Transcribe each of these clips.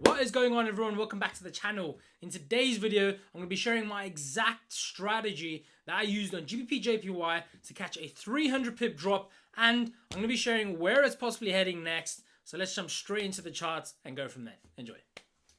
What is going on, everyone? Welcome back to the channel. In today's video, I'm going to be sharing my exact strategy that I used on GBP/JPY to catch a 300 pip drop, and I'm going to be sharing where it's possibly heading next. So let's jump straight into the charts and go from there. Enjoy.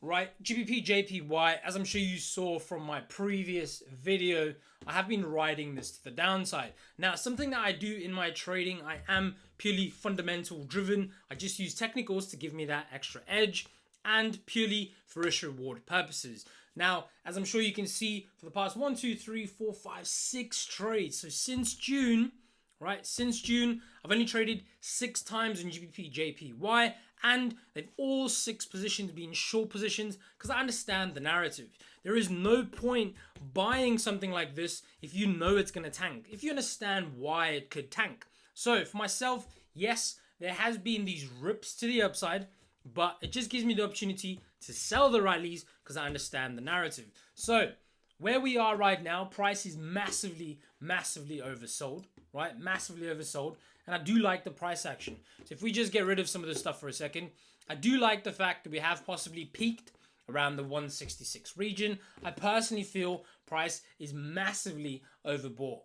Right, GBP/JPY, as I'm sure you saw from my previous video, I have been riding this to the downside. Now, something that I do in my trading, I am purely fundamental driven. I just use technicals to give me that extra edge, and purely for risk reward purposes. Now, as I'm sure you can see, for the past 1, 2, 3, 4, 5, 6 trades, so since June, right, since June, I've only traded 6 times in GBP/JPY, and they've all 6 positions been short positions, because I understand the narrative. There is no point buying something like this if you know it's going to tank, if you understand why it could tank. So for myself, yes, there has been these rips to the upside, but it just gives me the opportunity to sell the rallies because I understand the narrative. So where we are right now, price is massively oversold, right? Massively oversold. And I do like the price action. So if we just get rid of some of this stuff for a second, I do like the fact that we have possibly peaked around the 166 region. I personally feel price is massively overbought.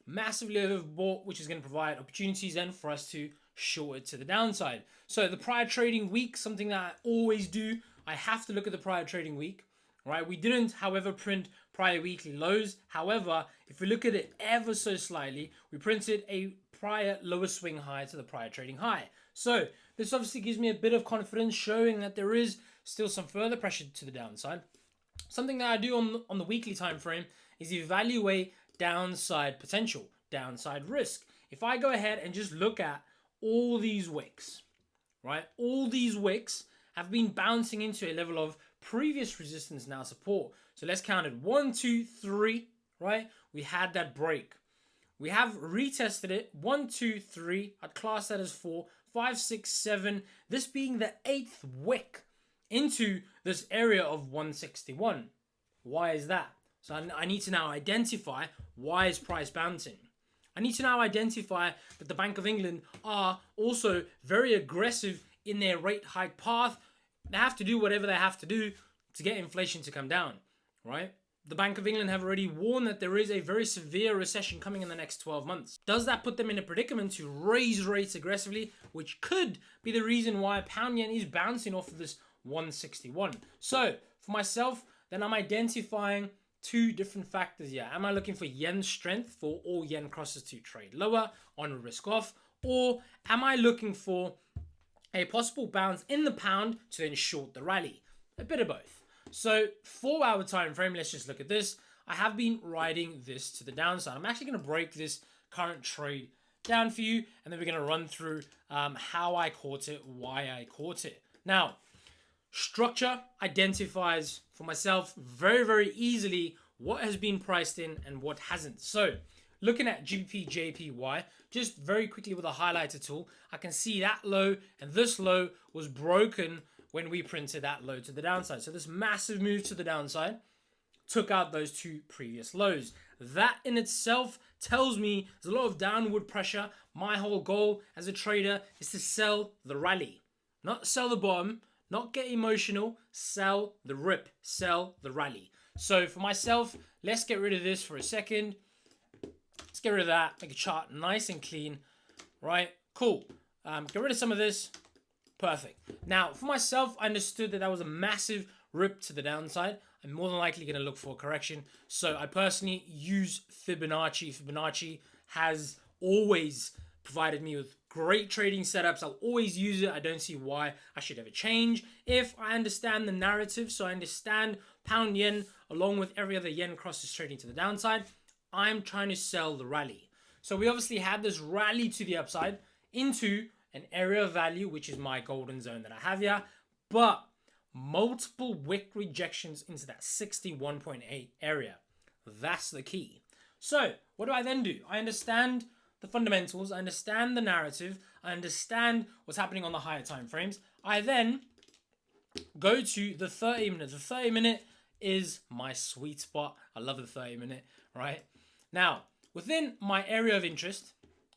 Massively overbought, which is going to provide opportunities then for us to short it to the downside. So the prior trading week, something that I always do, I have to look at the prior trading week, right? We didn't, however, print prior weekly lows. However, if we look at it ever so slightly, we printed a prior lower swing high to the prior trading high. So this obviously gives me a bit of confidence, showing that there is still some further pressure to the downside. Something that I do on the weekly time frame is evaluate downside potential, downside risk. If I go ahead and just look at all these wicks, right? All these wicks have been bouncing into a level of previous resistance, now support. So let's count it. 1, 2, 3, right? We had that break. We have retested it. 1, 2, 3. I'd class that as 4, 5, 6, 7. This being the 8th wick into this area of 161. Why is that? So I need to now identify why is price bouncing. I need to now identify that the Bank of England are also very aggressive in their rate hike path. They have to do whatever they have to do to get inflation to come down, right? The Bank of England have already warned that there is a very severe recession coming in the next 12 months. Does that put them in a predicament to raise rates aggressively, which could be the reason why pound yen is bouncing off of this 161? So for myself, then I'm identifying 2 different factors here. Am I looking for yen strength for all yen crosses to trade lower on risk off? Or am I looking for a possible bounce in the pound to then short the rally? A bit of both. So 4-hour time frame, let's just look at this. I have been riding this to the downside. I'm actually going to break this current trade down for you, and then we're going to run through how I caught it, why I caught it. Now, structure identifies for myself very easily what has been priced in and what hasn't. So looking at GBP/JPY, just very quickly with a highlighter tool, I can see that low and this low was broken when we printed that low to the downside. So this massive move to the downside took out those 2 previous lows. That in itself tells me there's a lot of downward pressure. My whole goal as a trader is to sell the rally, not sell the bottom, not get emotional, sell the rip, sell the rally. So for myself, let's get rid of this for a second. Let's get rid of that, make a chart nice and clean, right? Cool. Get rid of some of this. Perfect. Now, for myself, I understood that was a massive rip to the downside. I'm more than likely going to look for a correction. So I personally use Fibonacci. Fibonacci has always provided me with great trading setups. I'll always use it. I don't see why I should ever change if I understand the narrative. So I understand pound yen along with every other yen crosses trading to the downside. I'm trying to sell the rally. So we obviously had this rally to the upside into an area of value, which is my golden zone that I have here, but multiple wick rejections into that 61.8 area. That's the key. So what do I then do? I understand the fundamentals, I understand the narrative, I understand what's happening on the higher time frames. I then go to the 30 minute. The 30 minute is my sweet spot. I love the 30 minute, right? Now, within my area of interest,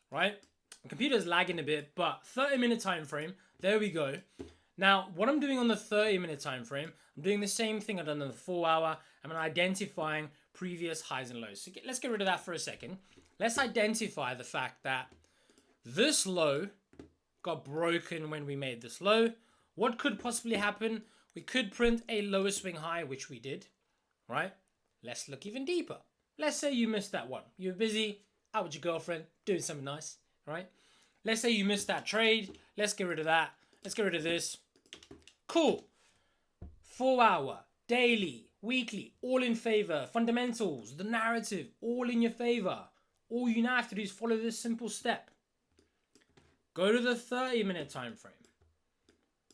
right? My computer's lagging a bit, but 30 minute time frame, there we go. Now, what I'm doing on the 30-minute time frame, I'm doing the same thing I've done on the 4-hour. I'm identifying previous highs and lows. So let's get rid of that for a second. Let's identify the fact that this low got broken when we made this low. What could possibly happen? We could print a lower swing high, which we did, right? Let's look even deeper. Let's say you missed that one. You were busy out with your girlfriend doing something nice, right? Let's say you missed that trade. Let's get rid of that. Let's get rid of this. Cool. 4-hour, daily, weekly, all in favor. Fundamentals, the narrative, all in your favor. All you now have to do is follow this simple step. Go to the 30-minute time frame.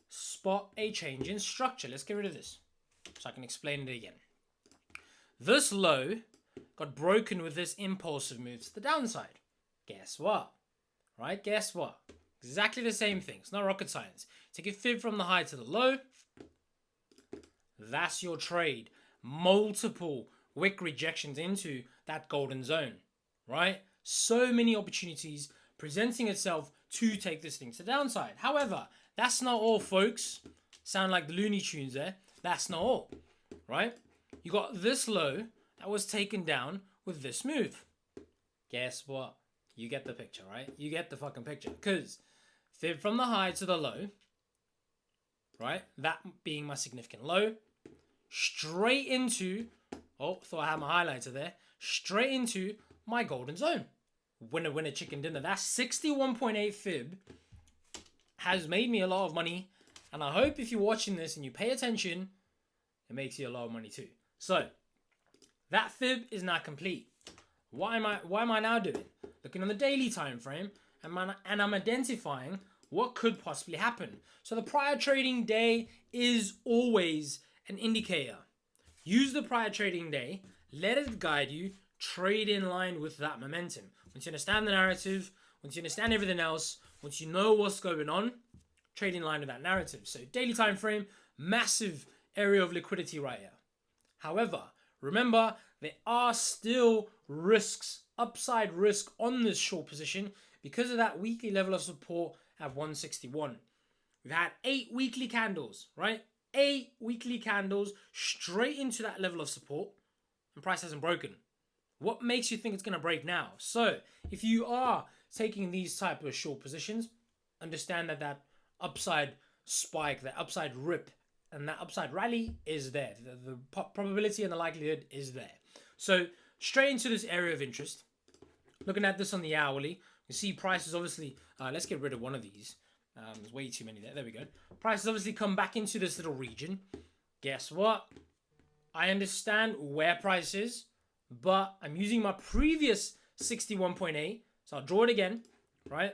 Spot a change in structure. Let's get rid of this so I can explain it again. This low got broken with this impulsive move to the downside. Guess what? Right? Guess what? Exactly the same thing. It's not rocket science. Take a fib from the high to the low. That's your trade. Multiple wick rejections into that golden zone. Right? So many opportunities presenting itself to take this thing to the downside. However, that's not all, folks. Sound like the Looney Tunes there. That's not all. Right? You got this low that was taken down with this move. Guess what? You get the picture, right? You get the fucking picture. Because fib from the high to the low, right? That being my significant low, straight into, oh, thought I had my highlighter there, straight into my golden zone. Winner, winner, chicken dinner. That 61.8 fib has made me a lot of money. And I hope if you're watching this and you pay attention, it makes you a lot of money too. So, that fib is now complete. What am I now doing? Looking on the daily time frame, and I'm identifying what could possibly happen. So the prior trading day is always an indicator. Use the prior trading day, let it guide you, trade in line with that momentum. Once you understand the narrative, once you understand everything else, once you know what's going on, trade in line with that narrative. So daily time frame, massive area of liquidity right here. However, remember, there are still risks, upside risk on this short position because of that weekly level of support at 161. We've had 8 weekly candles, right? 8 weekly candles straight into that level of support, and price hasn't broken. What makes you think it's going to break now? So, if you are taking these type of short positions, understand that that upside spike, that upside rip, and that upside rally is there. The probability and the likelihood is there. So straight into this area of interest. Looking at this on the hourly, you see prices obviously, let's get rid of one of these. There's way too many there. There we go. Prices obviously come back into this little region. Guess what? I understand where price is, but I'm using my previous 61.8. So I'll draw it again, right?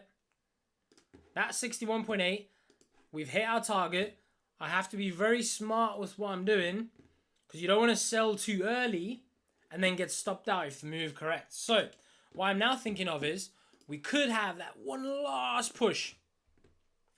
That 61.8, we've hit our target. I have to be very smart with what I'm doing because you don't want to sell too early and then get stopped out if the move corrects. So what I'm now thinking of is we could have that one last push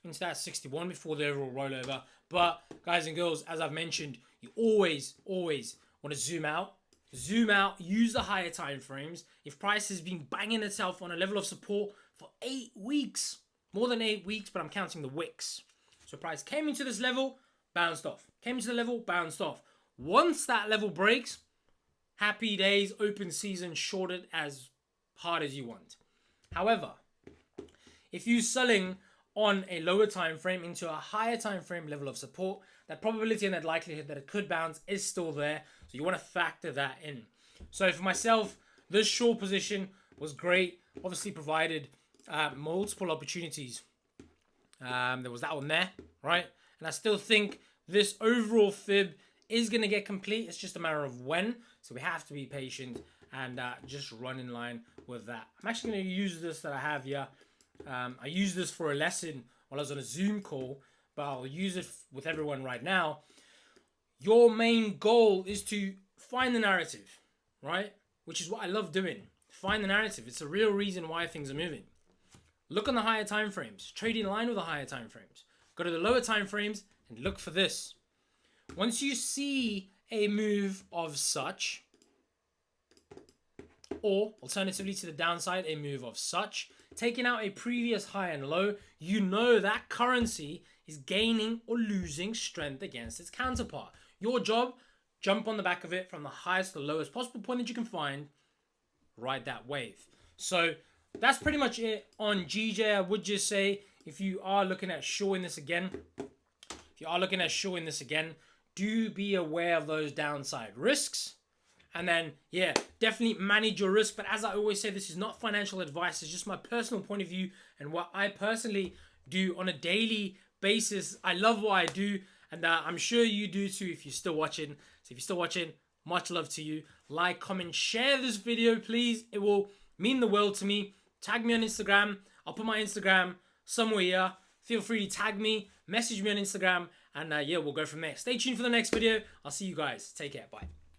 into that 61 before the overall rollover. But guys and girls, as I've mentioned, you always want to zoom out, use the higher time frames. If price has been banging itself on a level of support for 8 weeks, more than 8 weeks, but I'm counting the wicks. So price came into this level, bounced off. Came into the level, bounced off. Once that level breaks, happy days, open season, short it as hard as you want. However, if you're selling on a lower time frame into a higher time frame level of support, that probability and that likelihood that it could bounce is still there. So you want to factor that in. So for myself, this short position was great. Obviously provided multiple opportunities. There was that one there, right? And I still think this overall fib is going to get complete. It's just a matter of when. So we have to be patient and just run in line with that. I'm actually going to use this that I have here. I used this for a lesson while I was on a Zoom call, but I'll use it with everyone right now. Your main goal is to find the narrative, right? Which is what I love doing. Find the narrative. It's the real reason why things are moving. Look on the higher time frames. Trade in line with the higher time frames. Go to the lower time frames and look for this. Once you see a move of such, or alternatively to the downside, a move of such, taking out a previous high and low, you know that currency is gaining or losing strength against its counterpart. Your job, jump on the back of it from the highest to the lowest possible point that you can find, ride that wave. So that's pretty much it on GJ. I would just say, if you are looking at shorting this again, do be aware of those downside risks. And then, yeah, definitely manage your risk. But as I always say, this is not financial advice. It's just my personal point of view and what I personally do on a daily basis. I love what I do, and I'm sure you do too if you're still watching. So if you're still watching, much love to you. Like, comment, share this video, please. It will mean the world to me. Tag me on Instagram. I'll put my Instagram somewhere here. Feel free to tag me, message me on Instagram, and yeah, we'll go from there. Stay tuned for the next video. I'll see you guys. Take care. Bye.